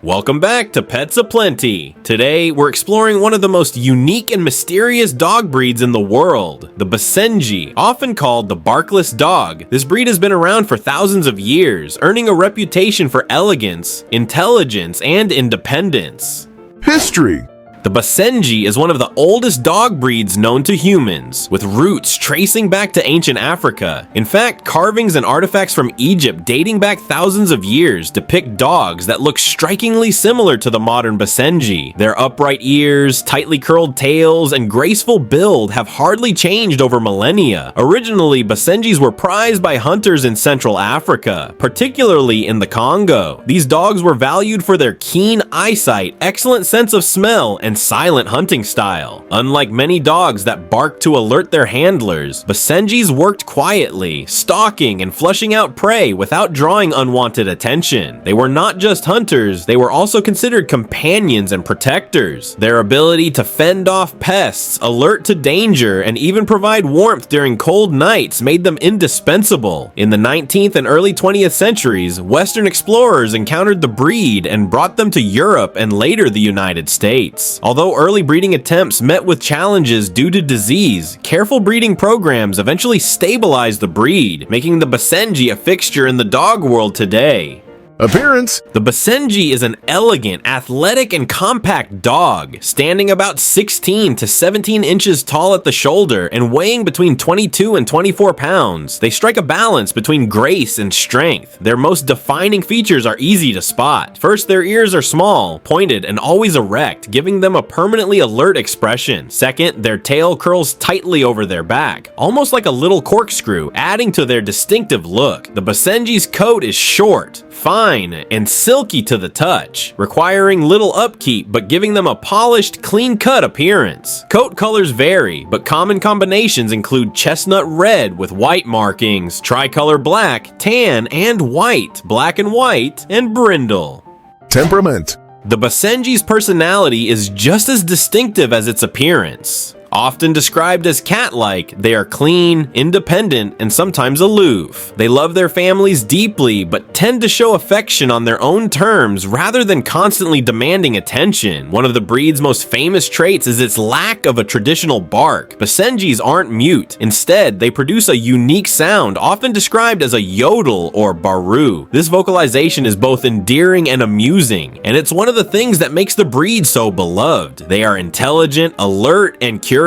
Welcome back to Pets Aplenty. Today, we're exploring one of the most unique and mysterious dog breeds in the world, the Basenji, often called the Barkless dog. This breed has been around for thousands of years, earning a reputation for elegance, intelligence, and independence. History. The Basenji is one of the oldest dog breeds known to humans, with roots tracing back to ancient Africa. In fact, carvings and artifacts from Egypt dating back thousands of years depict dogs that look strikingly similar to the modern Basenji. Their upright ears, tightly curled tails, and graceful build have hardly changed over millennia. Originally, Basenjis were prized by hunters in Central Africa, particularly in the Congo. These dogs were valued for their keen eyesight, excellent sense of smell, and silent hunting style. Unlike many dogs that bark to alert their handlers, Basenjis worked quietly, stalking and flushing out prey without drawing unwanted attention. They were not just hunters, they were also considered companions and protectors. Their ability to fend off pests, alert to danger, and even provide warmth during cold nights made them indispensable. In the 19th and early 20th centuries, Western explorers encountered the breed and brought them to Europe and later the United States. Although early breeding attempts met with challenges due to disease, careful breeding programs eventually stabilized the breed, making the Basenji a fixture in the dog world today. Appearance. The Basenji is an elegant, athletic, and compact dog, standing about 16 to 17 inches tall at the shoulder and weighing between 22 and 24 pounds. They strike a balance between grace and strength. Their most defining features are easy to spot. First, their ears are small, pointed, and always erect, giving them a permanently alert expression. Second, their tail curls tightly over their back, almost like a little corkscrew, adding to their distinctive look. The Basenji's coat is short, fine, and silky to the touch, requiring little upkeep but giving them a polished, clean-cut appearance. Coat colors vary, but common combinations include chestnut red with white markings, tricolor black, tan, and white, black and white, and brindle. Temperament. The Basenji's personality is just as distinctive as its appearance. Often described as cat-like, they are clean, independent, and sometimes aloof. They love their families deeply, but tend to show affection on their own terms rather than constantly demanding attention. One of the breed's most famous traits is its lack of a traditional bark. Basenjis aren't mute. Instead, they produce a unique sound, often described as a yodel or baru. This vocalization is both endearing and amusing, and it's one of the things that makes the breed so beloved. They are intelligent, alert, and curious,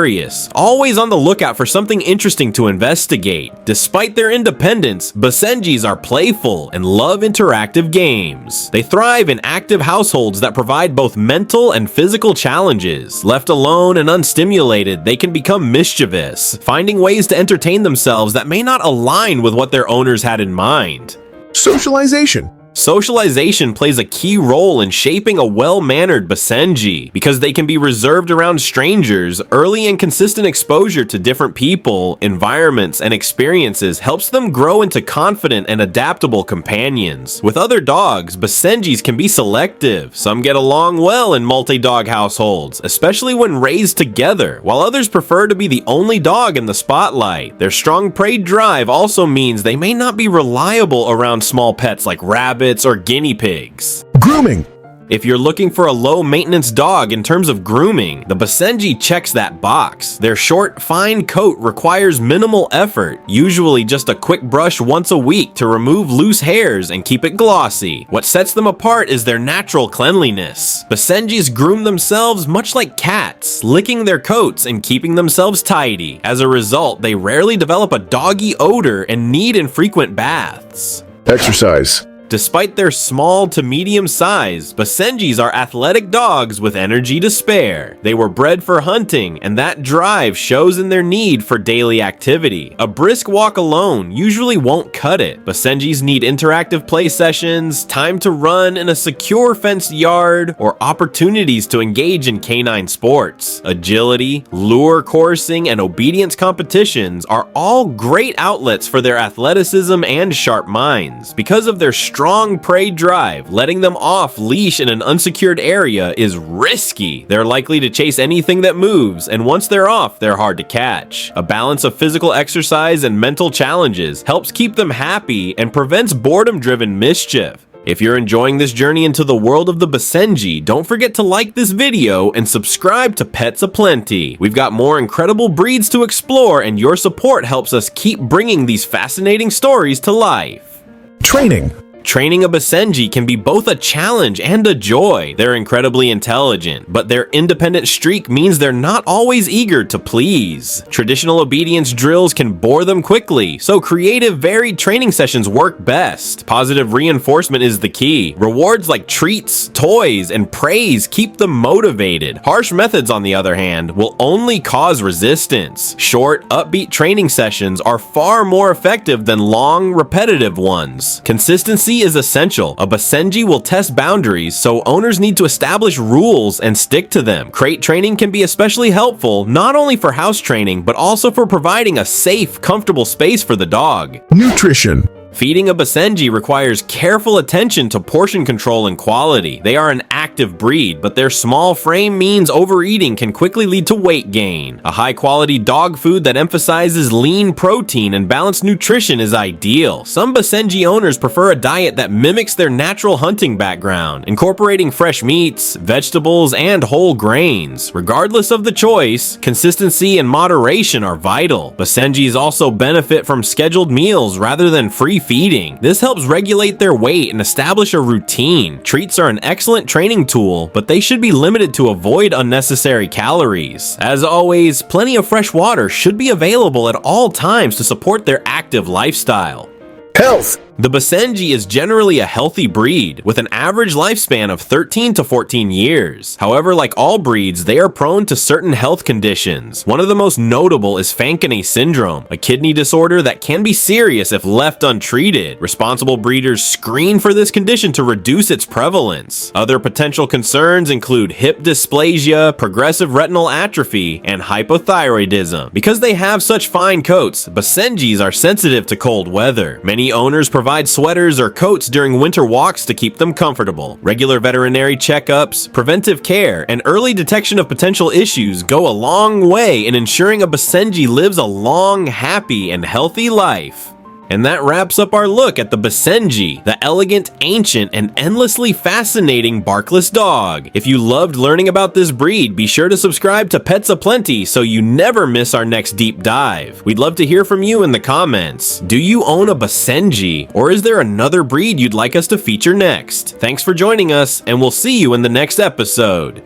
always on the lookout for something interesting to investigate. Despite their independence, Basenjis are playful and love interactive games. They thrive in active households that provide both mental and physical challenges. Left alone and unstimulated, they can become mischievous, finding ways to entertain themselves that may not align with what their owners had in mind. Socialization. Socialization plays a key role in shaping a well-mannered Basenji. Because they can be reserved around strangers, early and consistent exposure to different people, environments, and experiences helps them grow into confident and adaptable companions. With other dogs, Basenjis can be selective. Some get along well in multi-dog households, especially when raised together, while others prefer to be the only dog in the spotlight. Their strong prey drive also means they may not be reliable around small pets like rabbits or guinea pigs. Grooming. If you're looking for a low-maintenance dog in terms of grooming, the Basenji checks that box. Their short, fine coat requires minimal effort, usually just a quick brush once a week to remove loose hairs and keep it glossy. What sets them apart is their natural cleanliness. Basenjis groom themselves much like cats, licking their coats and keeping themselves tidy. As a result, they rarely develop a doggy odor and need infrequent baths. Exercise. Despite their small to medium size, Basenjis are athletic dogs with energy to spare. They were bred for hunting, and that drive shows in their need for daily activity. A brisk walk alone usually won't cut it. Basenjis need interactive play sessions, time to run in a secure fenced yard, or opportunities to engage in canine sports. Agility, lure coursing, and obedience competitions are all great outlets for their athleticism and sharp minds. Because of their strong prey drive, letting them off leash in an unsecured area is risky. They're likely to chase anything that moves, and once they're off, they're hard to catch. A balance of physical exercise and mental challenges helps keep them happy and prevents boredom-driven mischief. If you're enjoying this journey into the world of the Basenji, don't forget to like this video and subscribe to Pets Aplenty. We've got more incredible breeds to explore, and your support helps us keep bringing these fascinating stories to life. Training. Training a Basenji can be both a challenge and a joy. They're incredibly intelligent, but their independent streak means they're not always eager to please. Traditional obedience drills can bore them quickly, so creative, varied training sessions work best. Positive reinforcement is the key. Rewards like treats, toys, and praise keep them motivated. Harsh methods, on the other hand, will only cause resistance. Short, upbeat training sessions are far more effective than long, repetitive ones. Consistency is essential. A Basenji will test boundaries, so owners need to establish rules and stick to them. Crate training can be especially helpful, not only for house training, but also for providing a safe, comfortable space for the dog. Nutrition. Feeding a Basenji requires careful attention to portion control and quality. They are an active breed, but their small frame means overeating can quickly lead to weight gain. A high-quality dog food that emphasizes lean protein and balanced nutrition is ideal. Some Basenji owners prefer a diet that mimics their natural hunting background, incorporating fresh meats, vegetables, and whole grains. Regardless of the choice, consistency and moderation are vital. Basenjis also benefit from scheduled meals rather than free feeding. This helps regulate their weight and establish a routine. Treats are an excellent training tool, but they should be limited to avoid unnecessary calories. As always, plenty of fresh water should be available at all times to support their active lifestyle. Health. The Basenji is generally a healthy breed, with an average lifespan of 13 to 14 years. However, like all breeds, they are prone to certain health conditions. One of the most notable is Fanconi syndrome, a kidney disorder that can be serious if left untreated. Responsible breeders screen for this condition to reduce its prevalence. Other potential concerns include hip dysplasia, progressive retinal atrophy, and hypothyroidism. Because they have such fine coats, Basenjis are sensitive to cold weather. Many owners provide sweaters or coats during winter walks to keep them comfortable. Regular veterinary checkups, preventive care, and early detection of potential issues go a long way in ensuring a Basenji lives a long, happy, and healthy life. And that wraps up our look at the Basenji, the elegant, ancient, and endlessly fascinating barkless dog. If you loved learning about this breed, be sure to subscribe to Pets Aplenty so you never miss our next deep dive. We'd love to hear from you in the comments. Do you own a Basenji, or is there another breed you'd like us to feature next? Thanks for joining us, and we'll see you in the next episode.